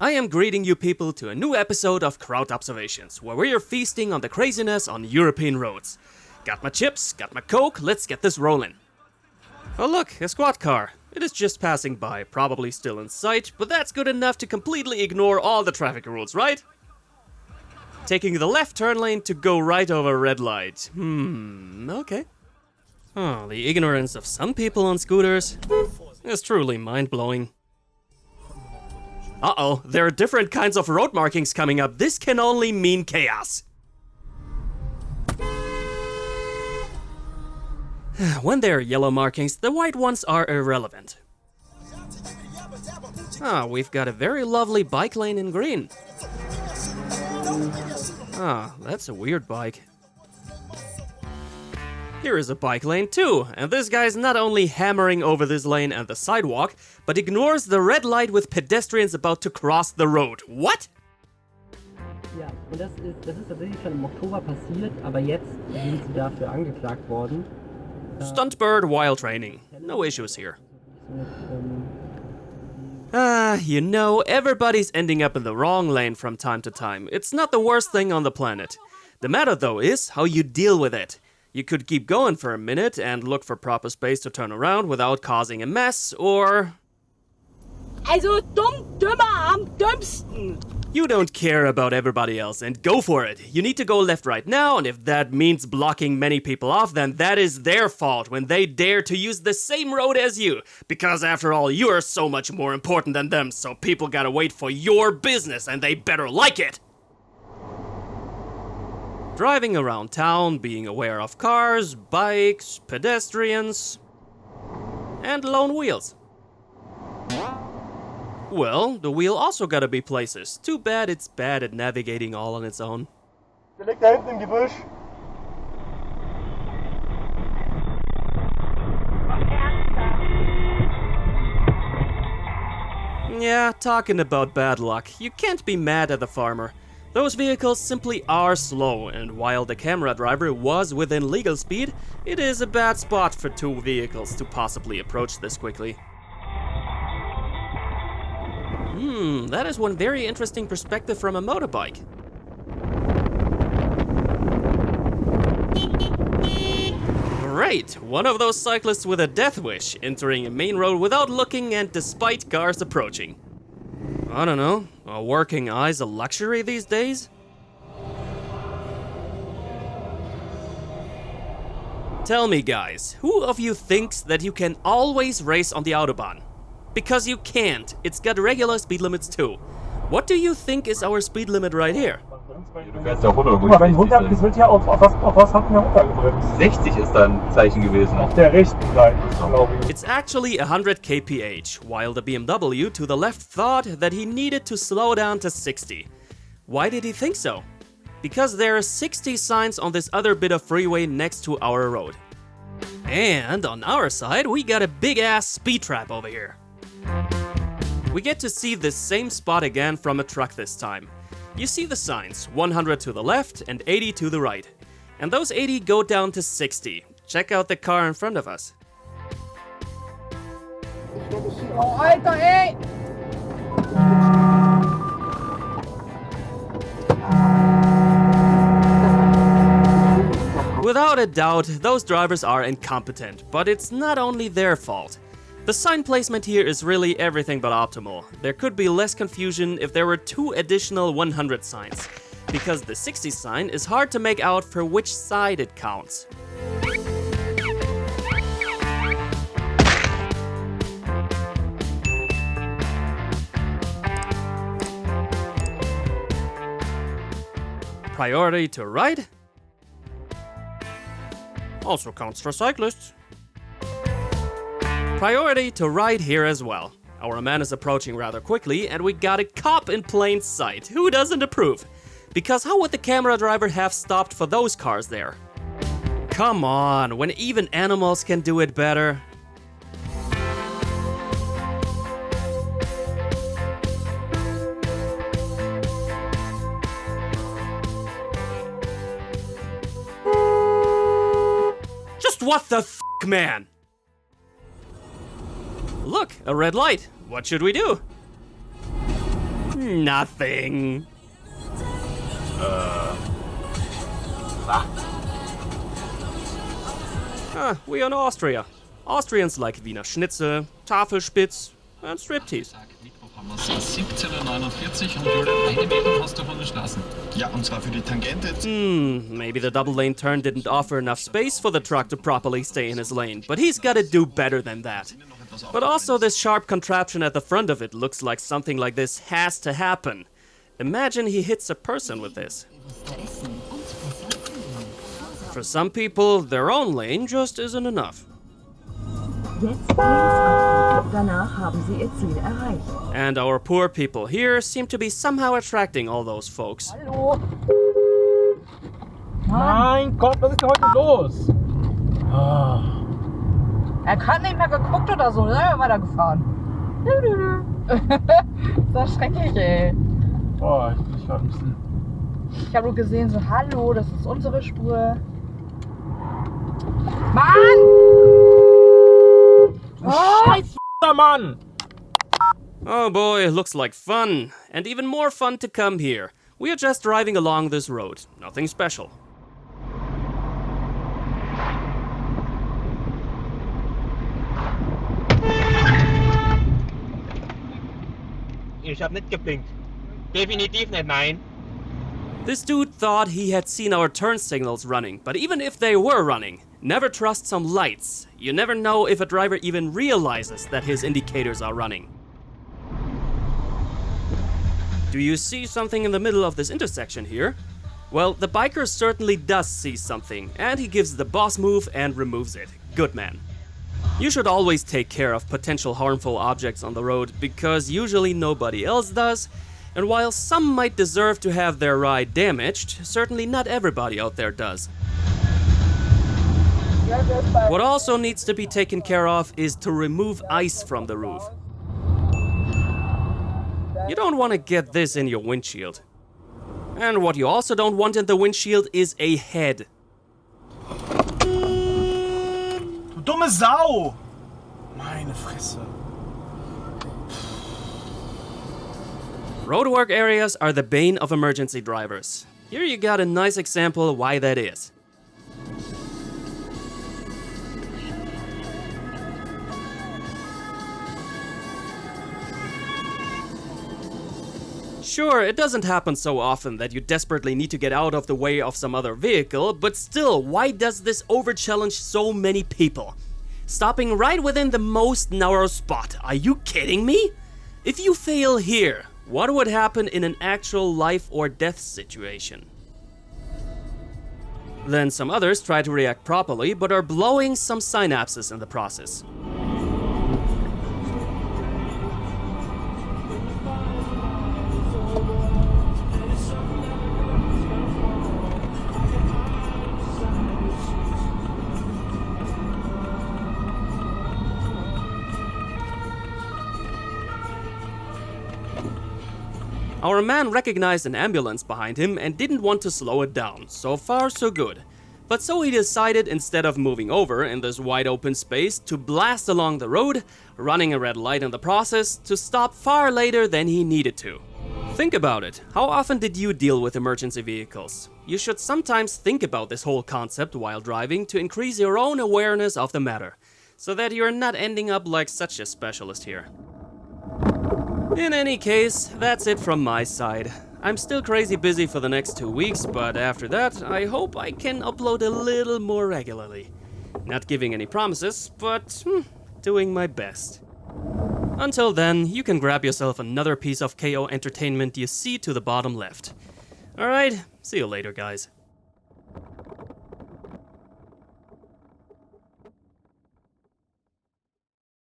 I am greeting you people to a new episode of Kraut Observations, where we are feasting on the craziness on European roads. Got my chips, got my coke, let's get this rolling. Oh look, a squad car. It is just passing by, probably still in sight, but that's good enough to completely ignore all the traffic rules, right? Taking the left turn lane to go right over a red light. Okay. Oh, the ignorance of some people on scooters is truly mind-blowing. Uh-oh, there are different kinds of road markings coming up. This can only mean chaos. When there are yellow markings, the white ones are irrelevant. Ah, we've got a very lovely bike lane in green. Ah, that's a weird bike. Here is a bike lane too, and this guy's not only hammering over this lane and the sidewalk, but ignores the red light with pedestrians about to cross the road. What? Ja, und das ist tatsächlich schon im Oktober passiert, aber jetzt sind sie dafür angeklagt worden. Stuntbird while training. No issues here. You know, everybody's ending up in the wrong lane from time to time. It's not the worst thing on the planet. The matter though is how you deal with it. You could keep going for a minute and look for proper space to turn around without causing a mess, or... Also dümmer am dümmsten! You don't care about everybody else and go for it. You need to go left right now, and if that means blocking many people off, then that is their fault when they dare to use the same road as you. Because after all, you are so much more important than them, so people gotta wait for your business and they better like it. Driving around town, being aware of cars, bikes, pedestrians, and lone wheels. Well, the wheel also gotta be places. Too bad it's bad at navigating all on its own. Der liegt da hinten im Gebüsch. Yeah, talking about bad luck, you can't be mad at the farmer. Those vehicles simply are slow, and while the camera driver was within legal speed, it is a bad spot for two vehicles to possibly approach this quickly. That is one very interesting perspective from a motorbike. Great, one of those cyclists with a death wish, entering a main road without looking and despite cars approaching. I don't know, a working eye's a luxury these days? Tell me guys, who of you thinks that you can always race on the Autobahn? Because you can't, it's got regular speed limits too. What do you think is our speed limit right here? Du fährst ja 100. Guck mal, wenn 100 ist, wird ja auf was hatten wir runtergebremst? 60 ist dann ein Zeichen gewesen. Auf der rechten Seite, glaube ich. It's actually 100 kph, while the BMW to the left thought that he needed to slow down to 60. Why did he think so? Because there are 60 signs on this other bit of freeway next to our road. And on our side, we got a big-ass speed trap over here. We get to see this same spot again from a truck this time. You see the signs, 100 to the left and 80 to the right. And those 80 go down to 60. Check out the car in front of us. Oh, Alter, ey! Without a doubt, those drivers are incompetent, but it's not only their fault. The sign placement here is really everything but optimal. There could be less confusion if there were 2 additional 100 signs, because the 60 sign is hard to make out for which side it counts. Priority to right also counts for cyclists. Priority to right here as well. Our man is approaching rather quickly and we got a cop in plain sight. Who doesn't approve? Because how would the camera driver have stopped for those cars there? Come on, when even animals can do it better. Just what the f***, man? Look, a red light. What should we do? Nothing. We in Austria. Austrians like Wiener Schnitzel, Tafelspitz, and striptease. Mittwoch haben wir es 17:49 und Julian, eine Meldung hast du von den Straßen. Ja, und zwar für die Tangente. Maybe the double lane turn didn't offer enough space for the truck to properly stay in his lane, but he's gotta do better than that. But also this sharp contraption at the front of it looks like something like this has to happen. Imagine he hits a person with this. For some people, their own lane just isn't enough. Danach haben sie ihr Ziel erreicht. And our poor people here seem to be somehow attracting all those folks. Hallo. Mein Gott, was ist denn heute los? Er hat nicht mehr geguckt oder so, ne? Er war da gefahren. Das ist schrecklich, ey. Boah, ich bin gerade ein bisschen... Ich habe nur gesehen, so, hallo, das ist unsere Spur. Mann! Scheiß Mann! Oh boy, looks like fun. And even more fun to come here. We are just driving along this road. Nothing special. Ich hab nicht geblinkt. Definitiv nicht, nein. This dude thought he had seen our turn signals running, but even if they were running, never trust some lights. You never know if a driver even realizes that his indicators are running. Do you see something in the middle of this intersection here? Well, the biker certainly does see something, and he gives the boss move and removes it. Good man. You should always take care of potential harmful objects on the road, because usually nobody else does. And while some might deserve to have their ride damaged, certainly not everybody out there does. What also needs to be taken care of is to remove ice from the roof. You don't want to get this in your windshield. And what you also don't want in the windshield is a head. Du dumme Sau! Meine Fresse. Roadwork areas are the bane of emergency drivers. Here you got a nice example why that is. Sure, it doesn't happen so often that you desperately need to get out of the way of some other vehicle, but still, why does this over-challenge so many people? Stopping right within the most narrow spot, are you kidding me? If you fail here, what would happen in an actual life or death situation? Then some others try to react properly, but are blowing some synapses in the process. Our man recognized an ambulance behind him and didn't want to slow it down. So far, so good. But so he decided, instead of moving over in this wide open space, to blast along the road, running a red light in the process, to stop far later than he needed to. Think about it. How often did you deal with emergency vehicles? You should sometimes think about this whole concept while driving to increase your own awareness of the matter, so that you're not ending up like such a specialist here. In any case, that's it from my side. I'm still crazy busy for the next 2 weeks, but after that, I hope I can upload a little more regularly. Not giving any promises, but doing my best. Until then, you can grab yourself another piece of KO entertainment you see to the bottom left. Alright, see you later, guys.